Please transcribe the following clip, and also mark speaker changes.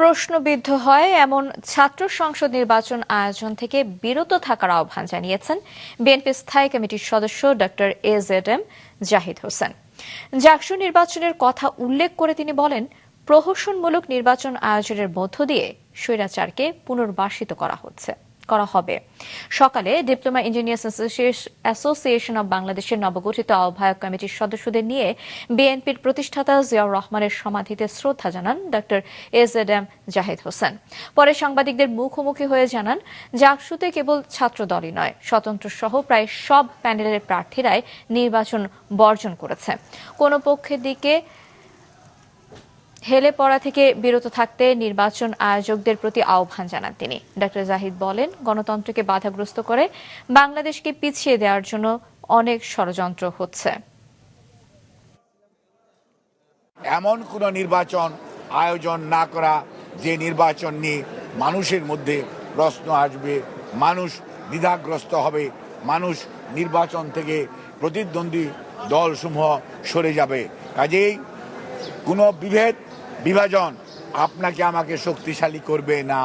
Speaker 1: প্রশ্নবিদ্ধ হয় এমন ছাত্র সংসদ নির্বাচন আয়োজন থেকে বিরত থাকার আহ্বান জানিয়েছেন বিএনপি স্থায়ী কমিটির সদস্য ডক্টর এজেডএম জাহিদ হোসেন। জাকসু নির্বাচনের কথা উল্লেখ করে তিনি বলেন, প্রহসনমূলক নির্বাচন আয়োজনের মধ্য দিয়ে স্বৈরাচারকে পুনর্বাসিত করা হবে। সকালে ডিপ্লোমা ইঞ্জিনিয়ার্স অ্যাসোসিয়েশন অব বাংলাদেশের নবগঠিত আহ্বায়ক কমিটির সদস্যদের নিয়ে বিএনপির প্রতিষ্ঠাতা জিয়াউর রহমানের সমাধিতে শ্রদ্ধা জানান ডক্টর এজেডএম জাহিদ হোসেন। পরে সাংবাদিকদের মুখোমুখি হয়ে জানান, জাকসুতে কেবল ছাত্রদলই নয়, স্বতন্ত্র সহ প্রায় সব প্যানেলের প্রার্থীরাই নির্বাচন বর্জন করেছে। কোনো পক্ষের দিকে হেলে পড়া থেকে বিরত থাকতে নির্বাচন আয়োজকদের প্রতি আহ্বান জানান তিনি। ডক্টর জাহিদ বলেন, গণতন্ত্রকে বাধাগ্রস্ত করে বাংলাদেশকে পিছিয়ে দেওয়ার জন্য অনেক ষড়যন্ত্র হচ্ছে।
Speaker 2: এমন কোন নির্বাচন আয়োজন না করা যে নির্বাচন নিয়ে মানুষের মধ্যে প্রশ্ন আসবে, মানুষ দ্বিধাগ্রস্ত হবে, মানুষ নির্বাচন থেকে প্রতিদ্বন্দ্বী দলসমূহ সরে যাবে। কাজেই কোনো বিভাজন আপনাকে আমাকে শক্তিশালী করবে না।